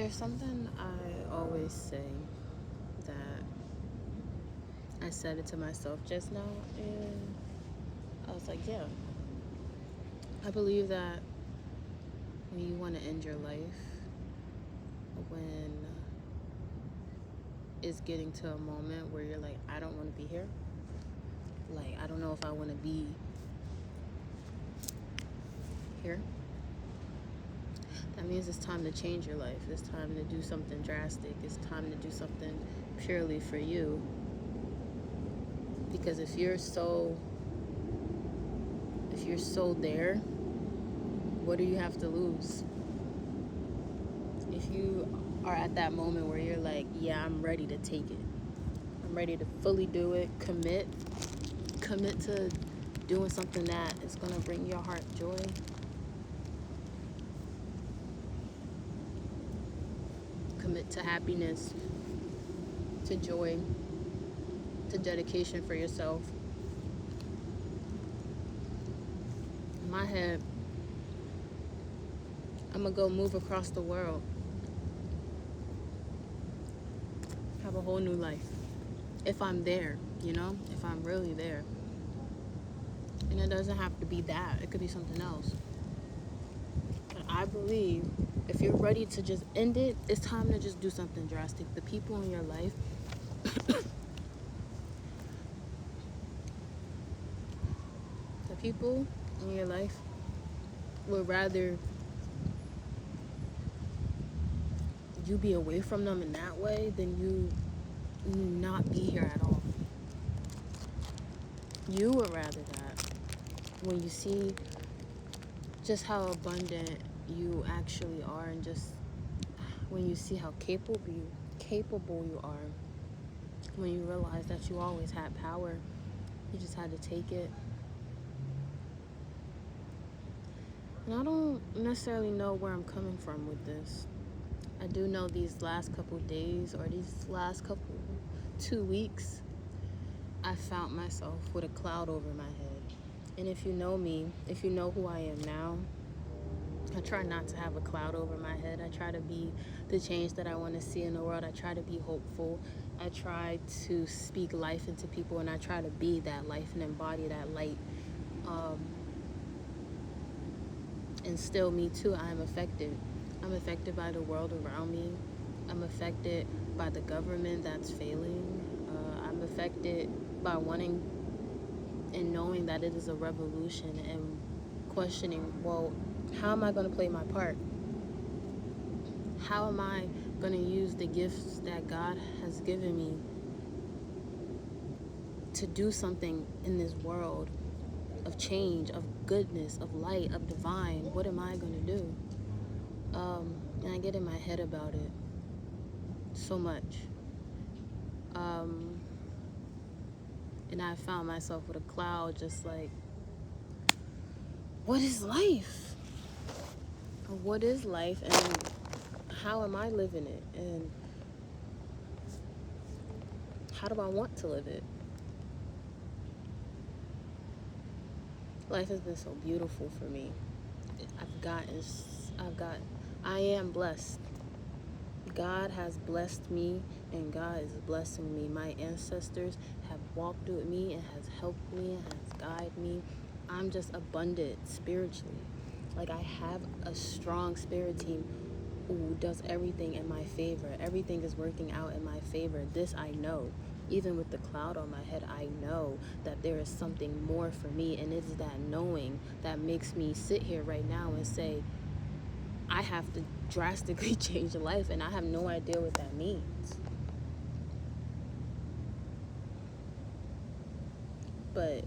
There's something I always say that I said it to myself just now, and I was like, yeah, I believe that when you want to end your life, when it's getting to a moment where you're like, I don't want to be here, like, I don't know if I want to be here, that means it's time to change your life. It's time to do something drastic. It's time to do something purely for you. Because if you're so there, what do you have to lose? If you are at that moment where you're like, yeah, I'm ready to take it. I'm ready to fully do it, commit to doing something that is going to bring your heart joy. Commit to happiness, to joy, to dedication for yourself. In my head, I'm going to go move across the world. Have a whole new life. If I'm there, if I'm really there. And it doesn't have to be that. It could be something else. But I believe if you're ready to just end it, it's time to just do something drastic. The people in your life, the people in your life would rather you be away from them in that way than you not be here at all. You would rather that when you see just how abundant you actually are, and just when you see how capable you are, when you realize that you always had power, you just had to take it. And I don't necessarily know where I'm coming from with this. I do know these last couple days, or these last couple 2 weeks, I found myself with a cloud over my head. And if you know me, if you know who I am now, I try not to have a cloud over my head. I try to be the change that I want to see in the world. I try to be hopeful. I try to speak life into people, and I try to be that life and embody that light. And still, me too, I am affected. I'm affected by the world around me. I'm affected by the government that's failing. I'm affected by wanting and knowing that it is a revolution, and questioning, well, how am I going to play my part? How am I going to use the gifts that God has given me to do something in this world of change, of goodness, of light, of divine? What am I going to do? And I get in my head about it so much. And I found myself with a cloud, just like, what is life? What is life, and how am I living it? And how do I want to live it? Life has been so beautiful for me. I am blessed. God has blessed me, and God is blessing me. My ancestors have walked with me and has helped me and has guided me. I'm just abundant spiritually. Like, I have a strong spirit team who does everything in my favor. Everything is working out in my favor. This I know. Even with the cloud on my head, I know that there is something more for me, and it's that knowing that makes me sit here right now and say, I have to drastically change life, and I have no idea what that means. But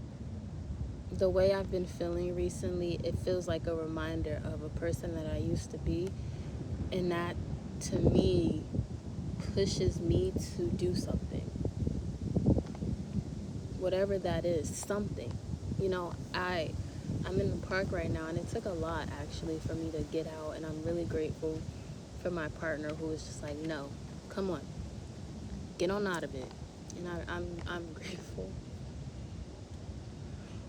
the way I've been feeling recently, it feels like a reminder of a person that I used to be, and that, to me, pushes me to do something. Whatever that is, something. I'm in the park right now, and it took a lot, actually, for me to get out, and I'm really grateful for my partner, who was just like, no, come on, get on out of it. And I'm grateful.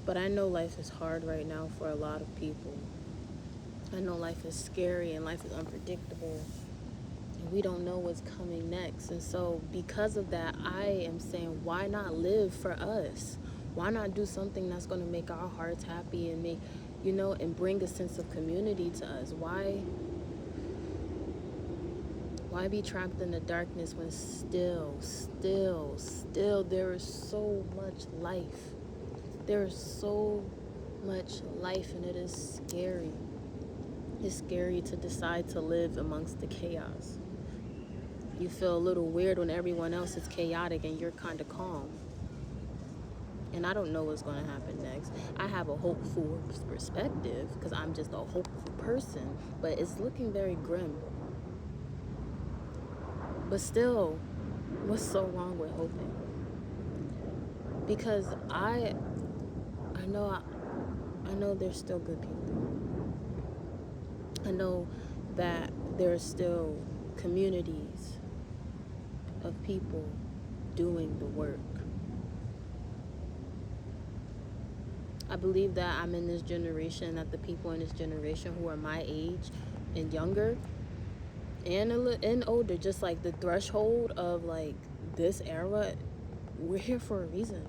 But I know life is hard right now for a lot of people. I know life is scary, and life is unpredictable. we don't know what's coming next. And so because of that, I am saying, why not live for us? Why not do something that's going to make our hearts happy and make, and bring a sense of community to us? Why be trapped in the darkness when still there is so much life? There is so much life, and it is scary. It's scary to decide to live amongst the chaos. You feel a little weird when everyone else is chaotic and you're kind of calm. And I don't know what's going to happen next. I have a hopeful perspective because I'm just a hopeful person, but it's looking very grim. But still, what's so wrong with hoping? Because I know there's still good people. I know that there are still communities of people doing the work. I believe that I'm in this generation, that the people in this generation who are my age and younger and older, just like the threshold of like this era, we're here for a reason.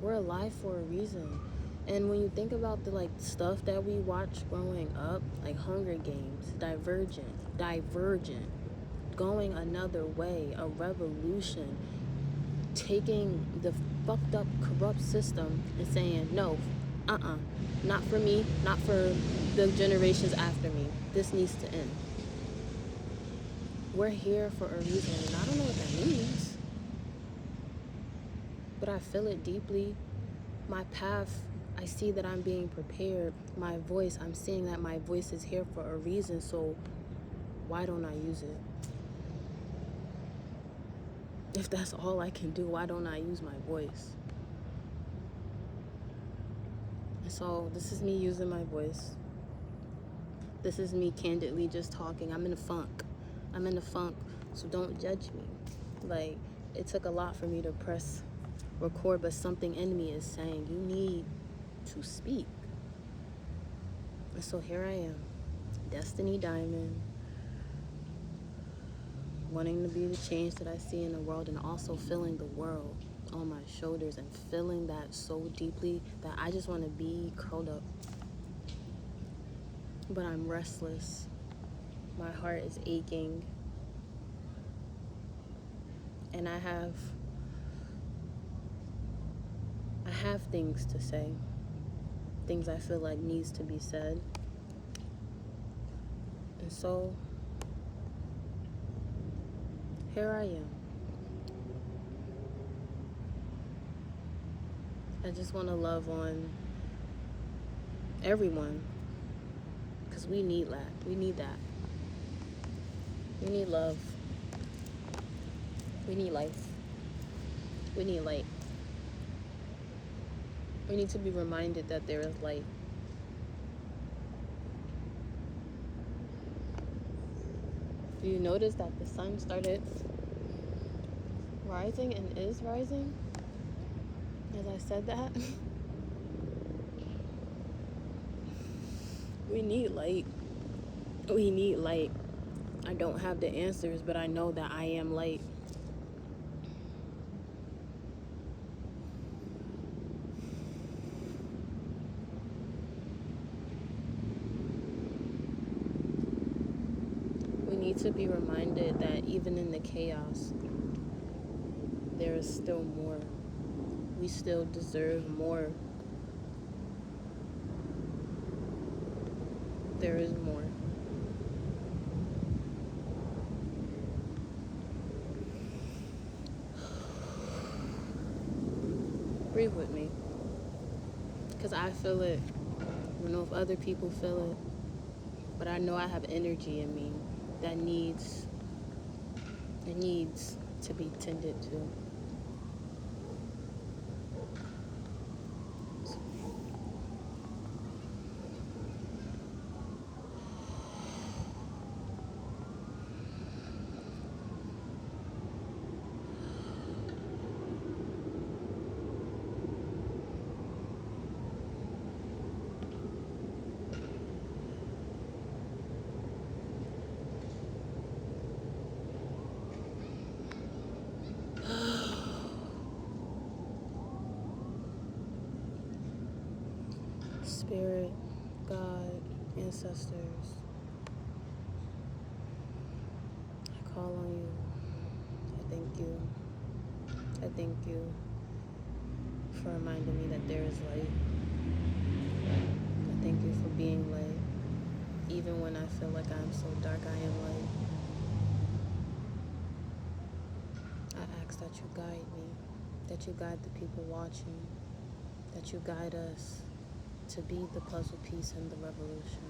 We're alive for a reason. And when you think about the like stuff that we watched growing up, like Hunger Games, Divergent, Going Another Way, a revolution, taking the fucked up corrupt system and saying, no, not for me, not for the generations after me. This needs to end. We're here for a reason, and I don't know what that means, but I feel it deeply. My path, I see that I'm being prepared. My voice, I'm seeing that my voice is here for a reason, so why don't I use it? If that's all I can do, why don't I use my voice? And so this is me using my voice. This is me candidly just talking. I'm in a funk, so don't judge me. Like, it took a lot for me to press record, but something in me is saying, you need to speak. And so here I am, Destiny Diamond, wanting to be the change that I see in the world, and also feeling the world on my shoulders and feeling that so deeply that I just want to be curled up. But I'm restless. My heart is aching. And I have things to say. Things I feel like needs to be said. And so here I am. I just want to love on everyone, because we need that. We need that. We need love. We need life. We need light. We need to be reminded that there is light. Do you notice that the sun started rising and is rising as I said that? We need light. We need light. I don't have the answers, but I know that I am light. We need to be reminded that even in the chaos, there is still more. We still deserve more. There is more. Breathe with me, because I feel it. I don't know if other people feel it, but I know I have energy in me that needs to be tended to. Spirit, God, ancestors, I call on you. I thank you. I thank you for reminding me that there is light. I thank you for being light. Even when I feel like I'm so dark, I am light. I ask that you guide me, that you guide the people watching, that you guide us to be the puzzle piece in the revolution,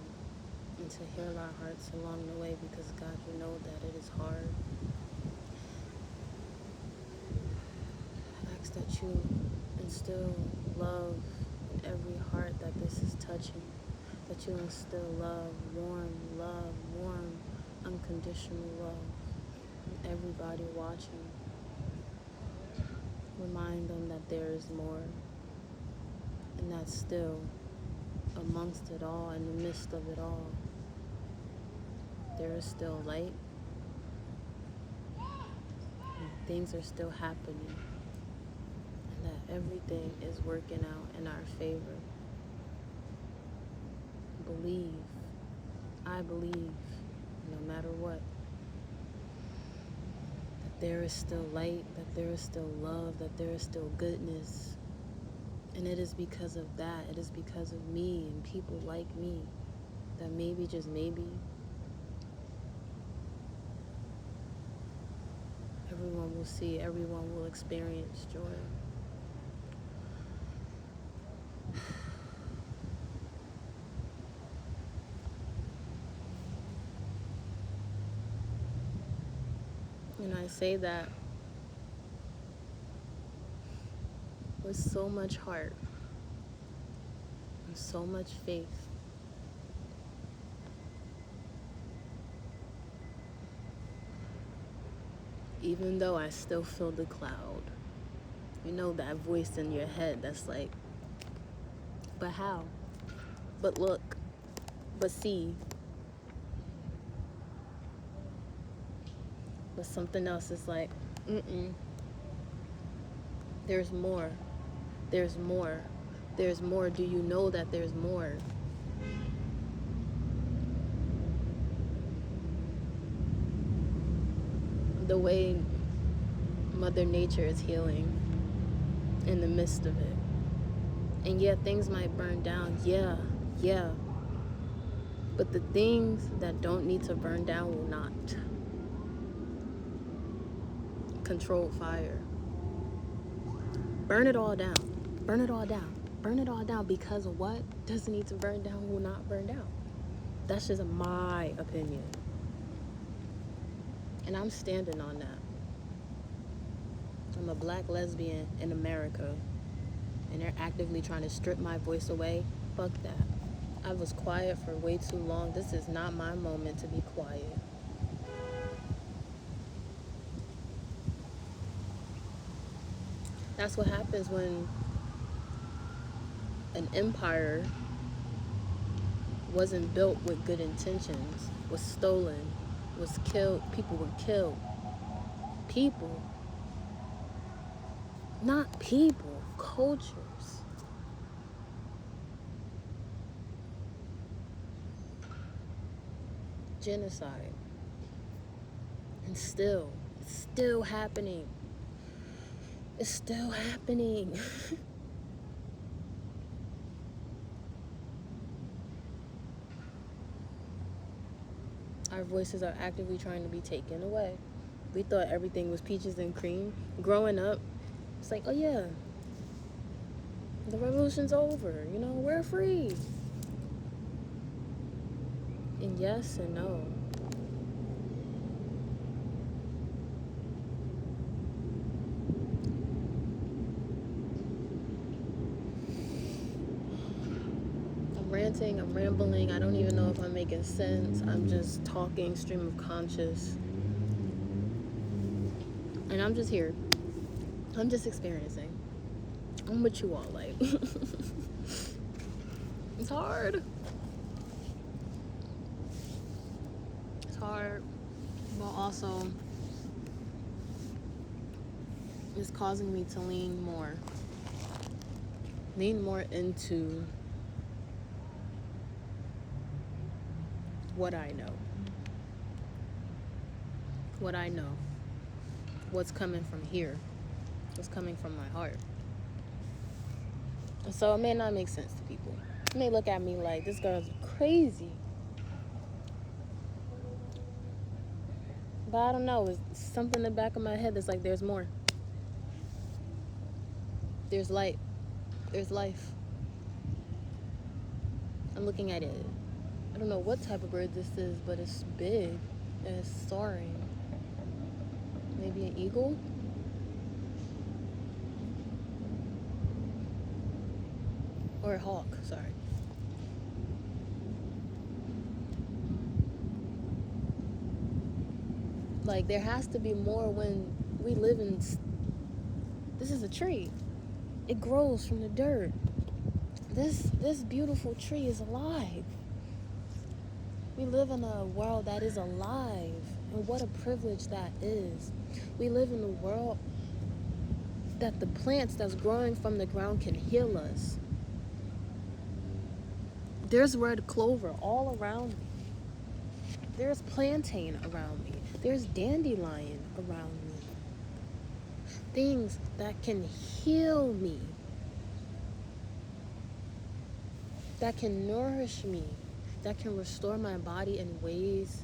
and to heal our hearts along the way, because God, we know that it is hard. I ask that you instill love in every heart that this is touching, that you instill love, warm, unconditional love in everybody watching. Remind them that there is more, and that still, amongst it all, in the midst of it all, there is still light, and things are still happening, and that everything is working out in our favor. Believe. I believe, no matter what, that there is still light, that there is still love, that there is still goodness. And it is because of that, it is because of me and people like me, that maybe, just maybe, everyone will see, everyone will experience joy. And I say that with so much heart and so much faith. Even though I still feel the cloud. You know that voice in your head that's like, but how? But look, but see. But something else is like, there's more. There's more. There's more. Do you know that there's more? The way Mother Nature is healing in the midst of it. And yeah, things might burn down. Yeah. But the things that don't need to burn down will not. Controlled fire. Burn it all down. Burn it all down. Burn it all down, because of what doesn't need to burn down will not burn down. That's just my opinion. And I'm standing on that. I'm a black lesbian in America, and they're actively trying to strip my voice away. Fuck that. I was quiet for way too long. This is not my moment to be quiet. That's what happens when an empire wasn't built with good intentions, was stolen, was killed. People were killed. People. Not people, cultures. Genocide. And still, it's still happening. It's still happening. Our voices are actively trying to be taken away. We thought everything was peaches and cream. Growing up, it's like, oh yeah, the revolution's over. You know, we're free. And yes and no. I'm ranting, I'm rambling. I don't even know if I'm making sense. I'm just talking stream of conscious. And I'm just here. I'm just experiencing. I'm with you all, like. It's hard. It's hard, but also it's causing me to lean more into what I know. What I know. What's coming from here. What's coming from my heart. And so it may not make sense to people. They may look at me like, this girl's crazy. But I don't know. It's something in the back of my head that's like, there's more. There's light. There's life. I'm looking at it. I don't know what type of bird this is, but it's big and it's soaring. Maybe an eagle? Or a hawk, sorry. Like, there has to be more when we live in... This is a tree. It grows from the dirt. This beautiful tree is alive. We live in a world that is alive. And what a privilege that is. We live in a world that the plants that's growing from the ground can heal us. There's red clover all around me. There's plantain around me. There's dandelion around me. Things that can heal me. That can nourish me. That can restore my body in ways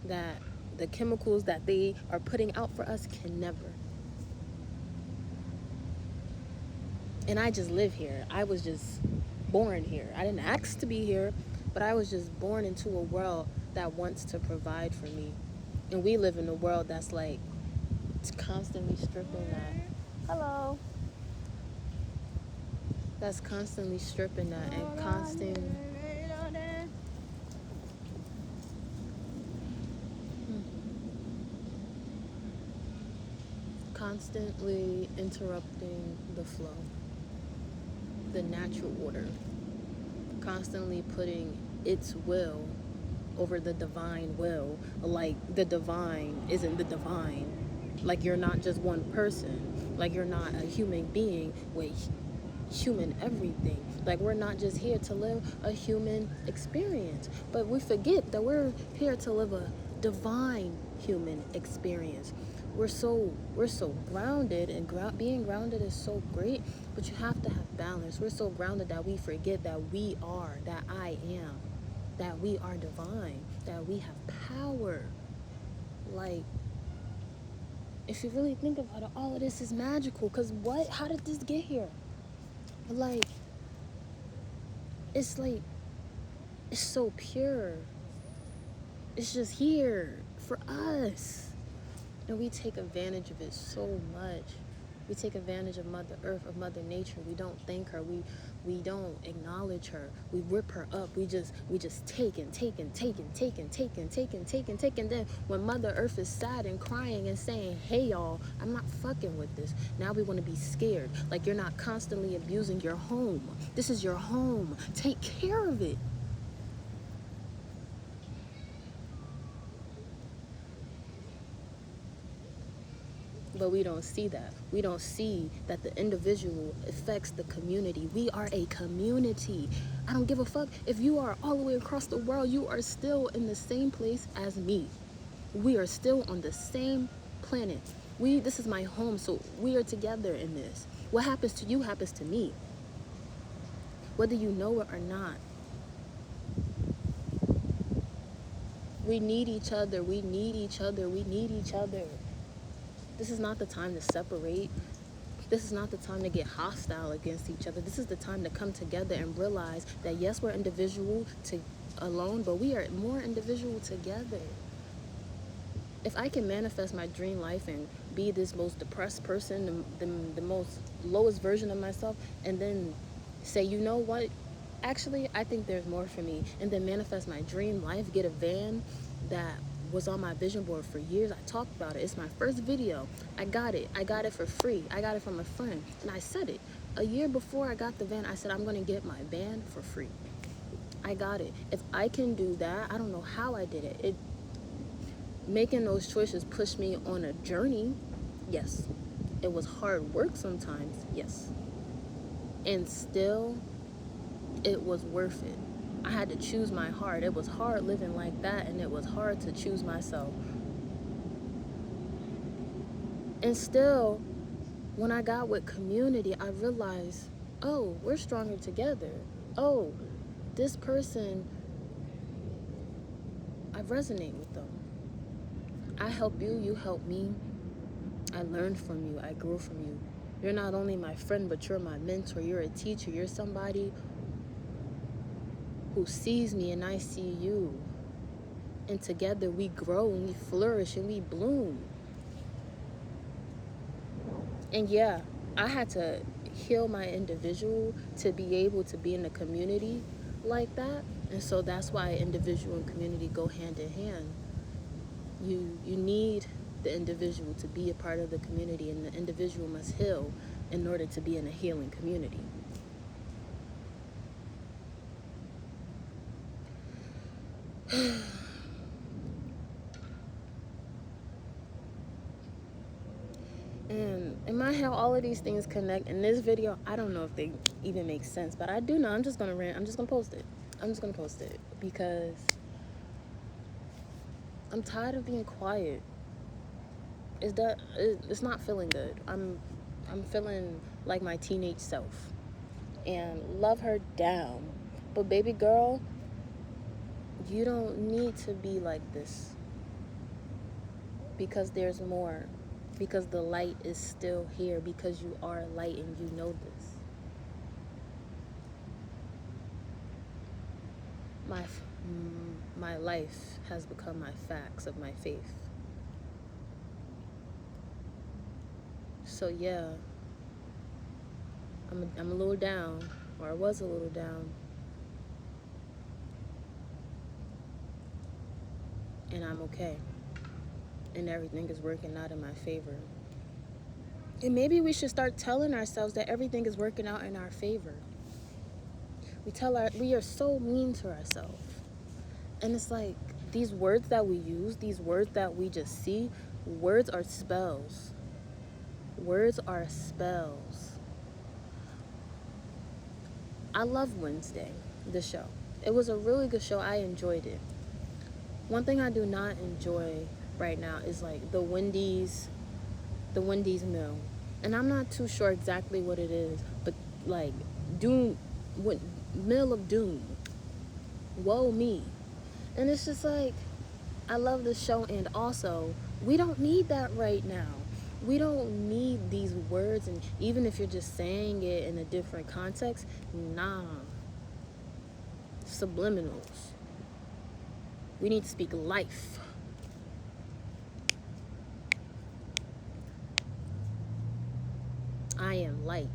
that the chemicals that they are putting out for us can never. And I just live here. I was just born here. I didn't ask to be here, but I was just born into a world that wants to provide for me. And we live in a world that's like, it's constantly stripping that. Hello. That's constantly stripping that and constantly interrupting the flow, the natural order, constantly putting its will over the divine will, like the divine isn't the divine, like you're not just one person, like you're not a human being with human everything. Like, we're not just here to live a human experience, but we forget that we're here to live a divine human experience. We're so grounded, and being grounded is so great, but you have to have balance. We're so grounded that we forget that we are, that I am, that we are divine, that we have power. Like, if you really think about it, all of this is magical. Because how did this get here? Like, it's so pure. It's just here for us. And we take advantage of it so much. We take advantage of Mother Earth, of Mother Nature. We don't thank her. We don't acknowledge her. We rip her up. We just take and take and take and take and take and take and take and take. And then when Mother Earth is sad and crying and saying, hey y'all, I'm not fucking with this. Now we want to be scared. Like, you're not constantly abusing your home. This is your home. Take care of it. But we don't see that. We don't see that the individual affects the community. We are a community. I don't give a fuck if you are all the way across the world. You are still in the same place as me. We are still on the same planet. This is my home, so we are together in this. What happens to you happens to me, whether you know it or not. We need each other. We need each other. We need each other. This is not the time to separate. This is not the time to get hostile against each other. This is the time to come together and realize that, yes, we're individual alone, but we are more individual together. If I can manifest my dream life and be this most depressed person, the most lowest version of myself, and then say, you know what? Actually, I think there's more for me. And then manifest my dream life, get a van that was on my vision board for years. I talked about it. It's my first video. I got it for free. I got it from a friend, and I said it a year before I got the van. I said, I'm gonna get my van for free. I got it. If I can do that, I don't know how I did it. Making those choices pushed me on a journey. Yes. It was hard work sometimes. Yes. And still, it was worth it. I had to choose my heart. It was hard living like that, and it was hard to choose myself. And still, when I got with community, I realized, oh, we're stronger together. Oh, this person, I resonate with them. I help you, you help me. I learned from you, I grew from you. You're not only my friend, but you're my mentor. You're a teacher. You're somebody who sees me and I see you. And together we grow and we flourish and we bloom. And yeah, I had to heal my individual to be able to be in a community like that. And so that's why individual and community go hand in hand. You need the individual to be a part of the community, and the individual must heal in order to be in a healing community. And in my head, all of these things connect. In this video, I don't know if they even make sense, but I do know. I'm just gonna rant. I'm just gonna post it. Because I'm tired of being quiet. It's not feeling good. I'm feeling like my teenage self, and love her down. But baby girl, you don't need to be like this, because there's more. Because the light is still here, because you are light and you know this. My life has become my facts of my faith. So yeah, I'm a little down, or I was a little down. And I'm okay. And everything is working out in my favor. And maybe we should start telling ourselves that everything is working out in our favor. We are so mean to ourselves. And it's like, these words that we use, these words that we just see, words are spells. Words are spells. I love Wednesday, the show. It was a really good show. I enjoyed it. One thing I do not enjoy right now is like the Wendy's meal. And I'm not too sure exactly what it is, but like meal of doom. Woe me. And it's just like, I love this show, and also, we don't need that right now. We don't need these words, and even if you're just saying it in a different context, nah. Subliminals. We need to speak life. I am light.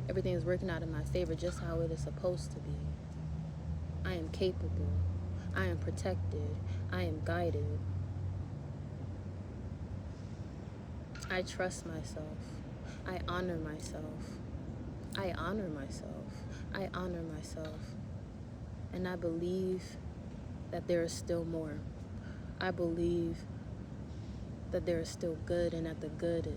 Everything is working out in my favor, just how it is supposed to be. I am capable. I am protected. I am guided. I trust myself. I honor myself. I honor myself. I honor myself. And I believe that there is still more. I believe that there is still good, and that the good